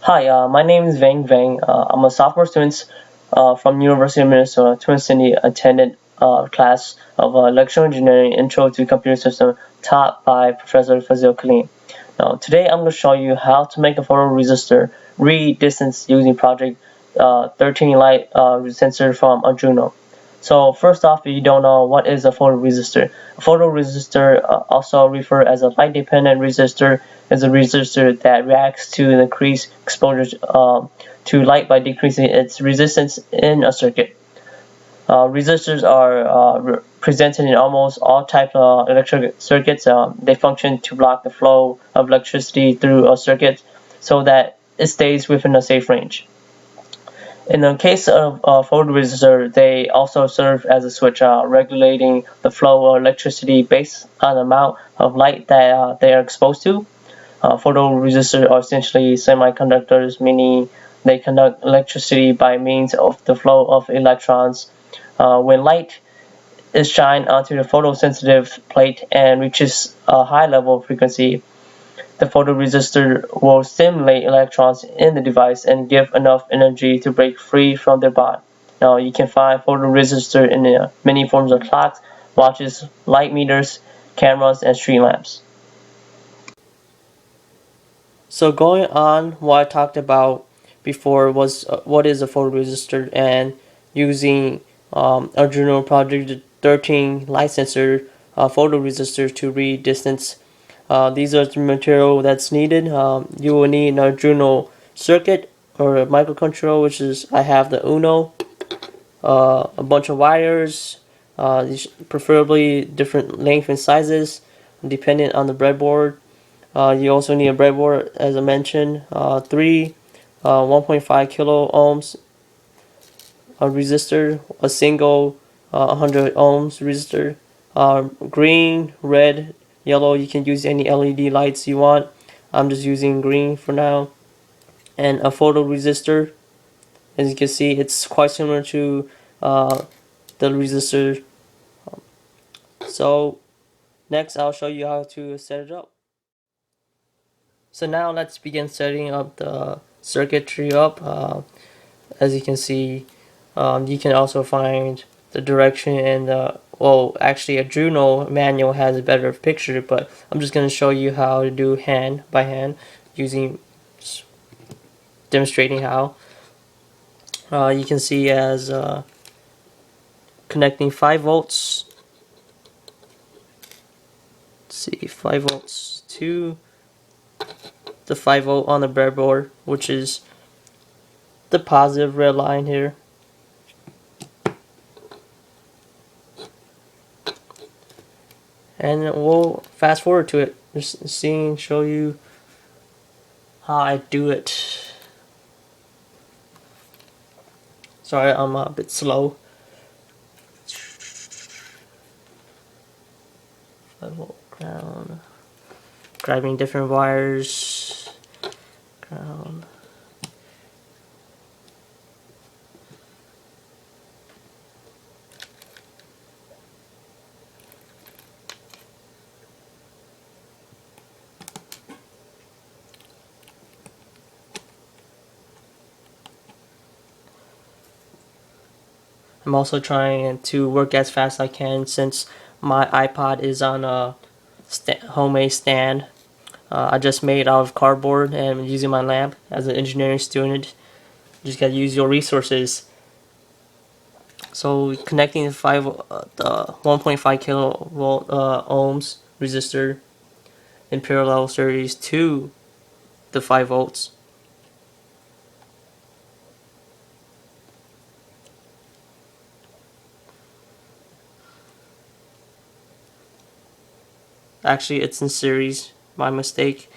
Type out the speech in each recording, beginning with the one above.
Hi, my name is Vang Vang. I'm a sophomore student from University of Minnesota, Twin City, attended class of Electrical Engineering Intro to Computer System taught by Professor Fazil Khalil. Now, today I'm going to show you how to make a photoresistor read distance using Project 13 Light sensor from Arduino. So first off, if you don't know what is a photoresistor, a photoresistor, also referred as a light-dependent resistor, is a resistor that reacts to the increased exposure to light by decreasing its resistance in a circuit. Resistors are presented in almost all types of electric circuits. They function to block the flow of electricity through a circuit so that it stays within a safe range. In the case of a photoresistor, they also serve as a switch, regulating the flow of electricity based on the amount of light that they are exposed to. Photoresistors are essentially semiconductors, meaning they conduct electricity by means of the flow of electrons. When light is shined onto the photosensitive plate and reaches a high level of frequency, the photoresistor will stimulate electrons in the device and give enough energy to break free from their bond. Now you can find photoresistor in many forms of clocks, watches, light meters, cameras, and street lamps. So going on, what I talked about before was what is a photoresistor and using Arduino Project 13 light sensor photoresistor to read distance. These are the material that's needed. You will need an Arduino circuit or a microcontroller, which is I have the Uno, a bunch of wires, preferably different length and sizes, depending on the breadboard. You also need a breadboard, as I mentioned. Three 1.5 kilo ohms a resistor, a single 100 ohms resistor. Green, red, yellow. You can use any LED lights you want. I'm just using green for now. And a photoresistor. As you can see, it's quite similar to the resistor. So next, I'll show you how to set it up. So now let's begin setting up the circuitry up. As you can see, you can also find the direction and well, actually a Juno manual has a better picture, but I'm just going to show you how to do hand by hand using demonstrating how. You can see as connecting 5 volts. Let's see, 5 volts to the 5 volt on the breadboard, which is the positive red line here. And we'll fast forward to it, just show you how I do it. Sorry, I'm a bit slow. 5 volt ground. Grabbing different wires. Ground. I'm also trying to work as fast as I can since my iPod is on a homemade stand. I just made out of cardboard and I'm using my lamp as an engineering student. You just gotta use your resources. So connecting the 1.5 kilovolt ohms resistor in parallel series to the 5 volts. Actually, it's in series. My mistake.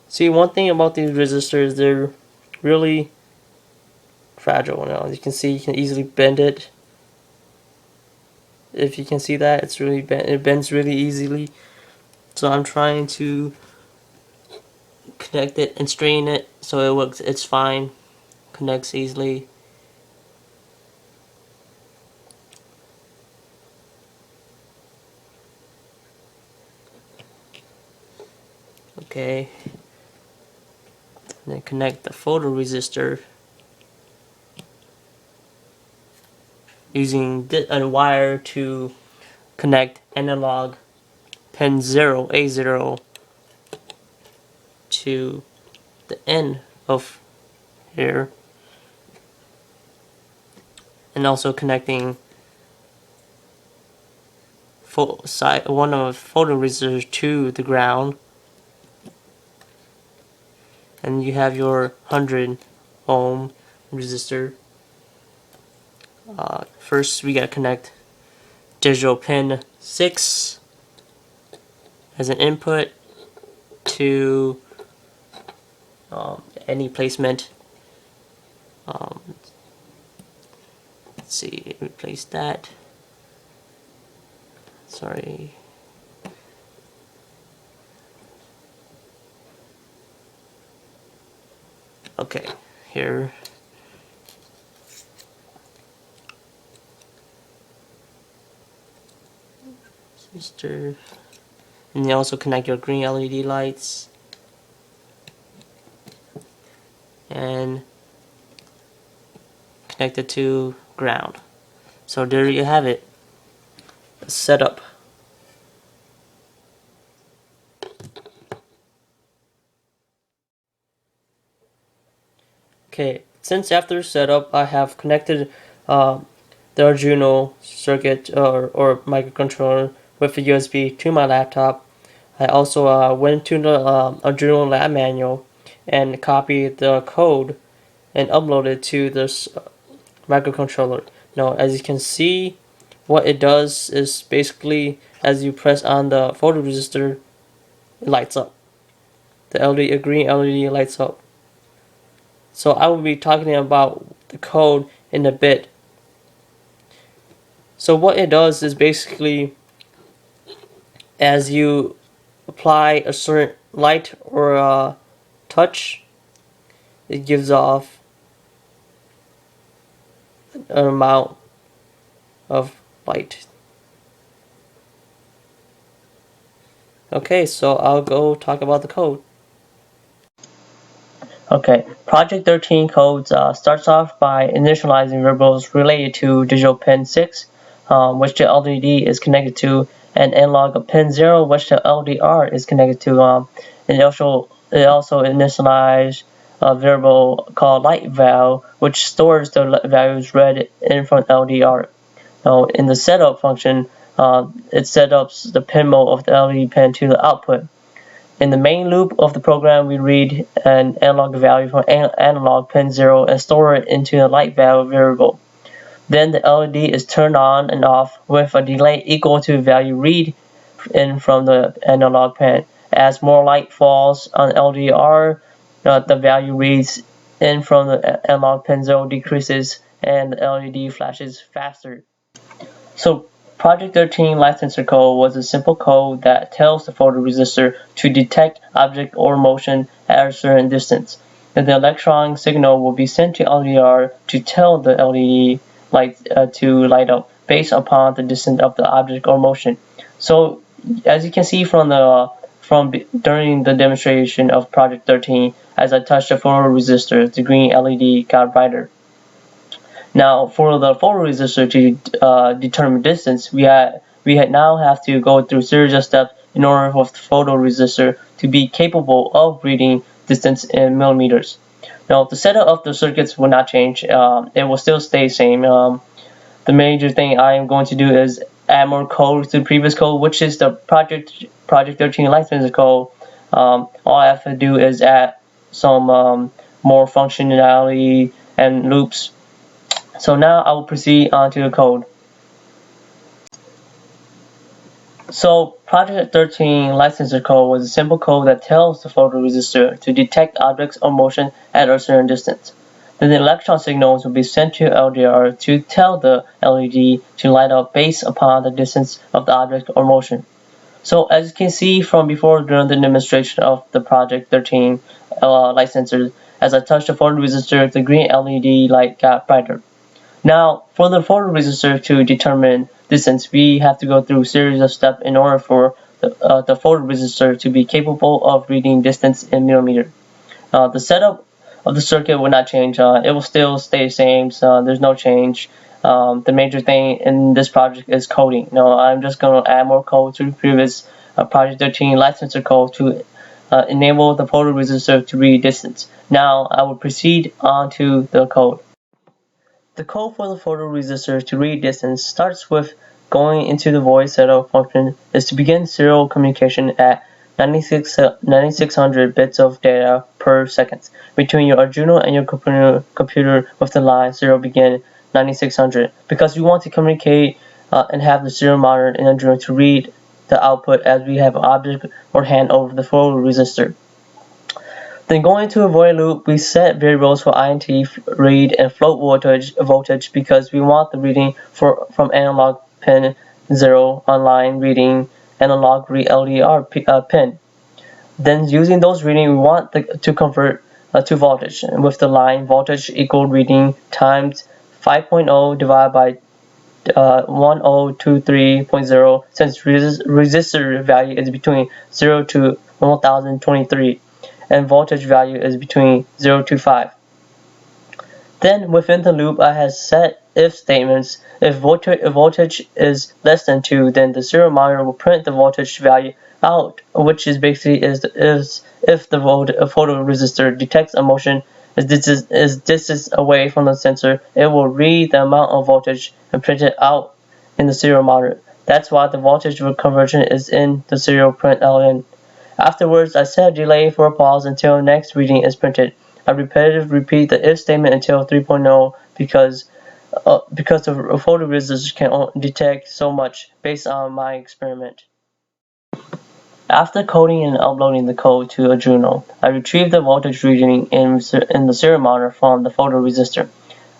See, one thing about these resistors, they're really fragile now. As you can see, you can easily bend it. If you can see that, it's really it bends really easily. So I'm trying to connect it and straighten it so it works. It's fine, connects easily. Okay, and then connect the photoresistor using a wire to connect analog pin 0 A0 to the end of here, and also connecting one of photoresistors to the ground. And you have your 100 ohm resistor. First we gotta connect digital pin 6 as an input to any placement. Let's see, replace that. Sorry. Okay, here. Resistor. And you also connect your green LED lights. And connect it to ground. So there you have it. Setup. Okay, since after setup I have connected the Arduino circuit or microcontroller with a USB to my laptop. I also went to the Arduino lab manual and copied the code and uploaded it to this microcontroller. Now, as you can see, what it does is basically as you press on the photoresistor, it lights up. The LED, green LED lights up. So I will be talking about the code in a bit. So what it does is basically as you apply a certain light or touch, it gives off an amount of light. Okay, so I'll go talk about the code. Okay, Project 13 code starts off by initializing variables related to digital pin 6, which the LED is connected to, and analog of pin 0, which the LDR is connected to. And it also initializes a variable called light val, which stores the values read in from LDR. Now, in the setup function, it sets up the pin mode of the LED pin to the output. In the main loop of the program, we read an analog value from analog pin 0 and store it into a light value variable. Then the LED is turned on and off with a delay equal to the value read in from the analog pin. As more light falls on LDR, the value reads in from the analog pin 0 decreases and the LED flashes faster. So Project 13 licenser code was a simple code that tells the photoresistor to detect object or motion at a certain distance. And the electron signal will be sent to LDR to tell the LED light to light up based upon the distance of the object or motion. So as you can see from during the demonstration of Project 13, as I touched the photoresistor, the green LED got brighter. Now, for the photoresistor to determine distance, we now have to go through series of steps in order for the photoresistor to be capable of reading distance in millimeters. Now, the setup of the circuits will not change. It will still stay the same. The major thing I am going to do is add more code to the previous code, which is the Project 13 license code. All I have to do is add some more functionality and loops. So now I will proceed on to the code. So Project 13 licensor code was a simple code that tells the photoresistor to detect objects or motion at a certain distance. Then the electron signals will be sent to LDR to tell the LED to light up based upon the distance of the object or motion. So as you can see from before during the demonstration of the Project 13 light sensor, as I touched the photoresistor, the green LED light got brighter. Now, for the photoresistor to determine distance, we have to go through a series of steps in order for the photoresistor to be capable of reading distance in millimeter. The setup of the circuit will not change. It will still stay the same, so there's no change. The major thing in this project is coding. Now, I'm just going to add more code to the previous Project 13 light sensor code to enable the photoresistor to read distance. Now, I will proceed on to the code. The code for the photoresistor to read distance starts with going into the void setup function is to begin serial communication at 9600 bits of data per second between your Arduino and your computer with the line serial begin 9600 because we want to communicate and have the serial monitor in Arduino to read the output as we have an object or hand over the photoresistor. Then going into a void loop, we set variables for int, read, and float voltage because we want the reading from analog pin 0 online reading analog read LDR pin. Then using those reading, we want to convert to voltage with the line voltage equal reading times 5.0 divided by 1023.0 since resistor value is between 0 to 1023 and voltage value is between 0 to 5. Then within the loop I have set if statements. If voltage is less than 2, then the serial monitor will print the voltage value out, which is basically if the photoresistor detects a motion is distance away from the sensor, it will read the amount of voltage and print it out in the serial monitor. That's why the voltage conversion is in the serial print ln. Afterwards, I set a delay for a pause until the next reading is printed. I repetitively repeat the if statement until 3.0 because the photoresistor can detect so much based on my experiment. After coding and uploading the code to Arduino, I retrieved the voltage reading in the serial monitor from the photoresistor.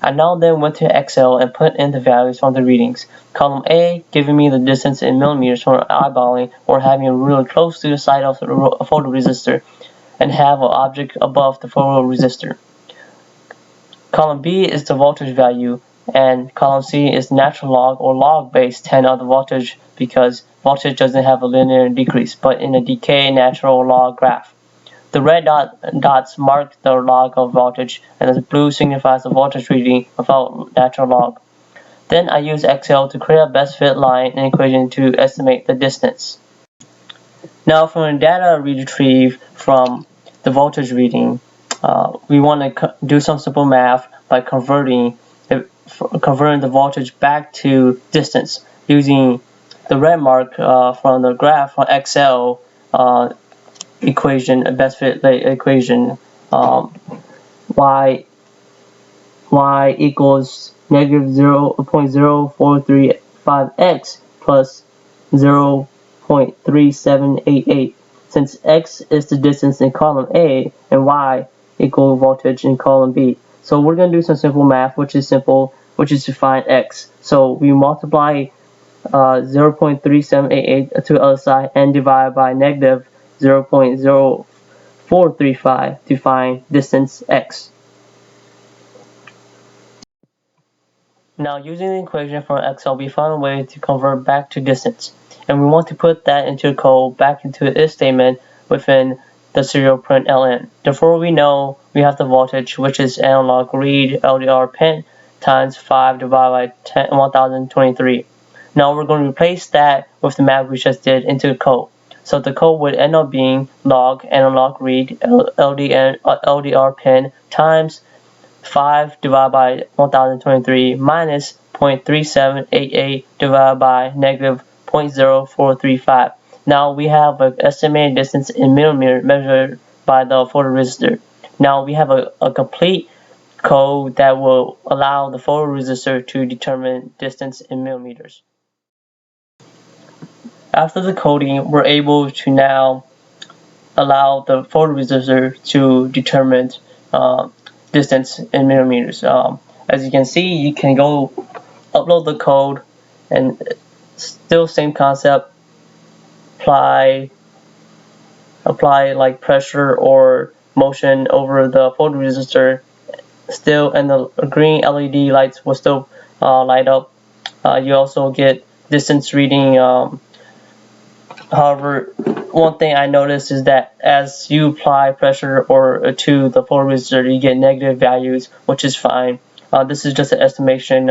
I now then went to Excel and put in the values from the readings. Column A giving me the distance in millimeters for eyeballing or having a ruler close to the side of the photoresistor and have an object above the photoresistor. Column B is the voltage value and column C is natural log or log base 10 of the voltage because voltage doesn't have a linear decrease but in a decay natural log graph. The red dots mark the log of voltage, and the blue signifies the voltage reading without natural log. Then I use Excel to create a best fit line and equation to estimate the distance. Now from the data we retrieve from the voltage reading, we want to do some simple math by converting the voltage back to distance using the red mark from the graph on Excel equation, a best fit equation, y equals negative 0.0435x plus 0.3788 since x is the distance in column A and y equal voltage in column B. So we're going to do some simple math, which is to find x. So we multiply 0.3788 to the other side and divide by negative 0.0435 to find distance x. Now using the equation from Excel, we found a way to convert back to distance. And we want to put that into code back into the if statement within the serial print ln. Therefore we know we have the voltage, which is analog read LDR pin times 5 divided by 1023. Now we're going to replace that with the math we just did into the code. So the code would end up being log analog read LDR pin times 5 divided by 1023 minus 0.3788 divided by negative 0.0435. Now we have an estimated distance in millimeter measured by the photoresistor. Now we have a complete code that will allow the photoresistor to determine distance in millimeters. After the coding, we're able to now allow the photoresistor to determine distance in millimeters. As you can see, you can go upload the code and still same concept, apply like pressure or motion over the photoresistor still, and the green LED lights will still light up. You also get distance reading. However, one thing I noticed is that as you apply pressure or to the photoresistor, you get negative values, which is fine. This is just an estimation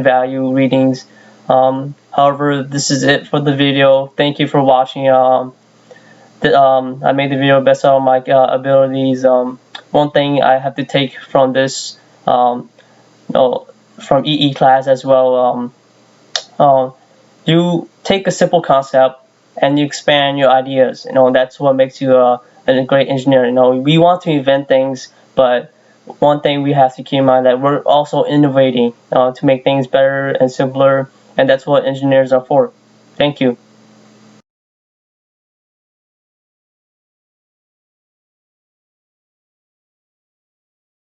value readings. However, this is it for the video. Thank you for watching. I made the video best of my abilities. One thing I have to take from this, from EE class as well, you take a simple concept and you expand your ideas. That's what makes you a great engineer. We want to invent things, but one thing we have to keep in mind that we're also innovating to make things better and simpler, and that's what engineers are for. Thank you.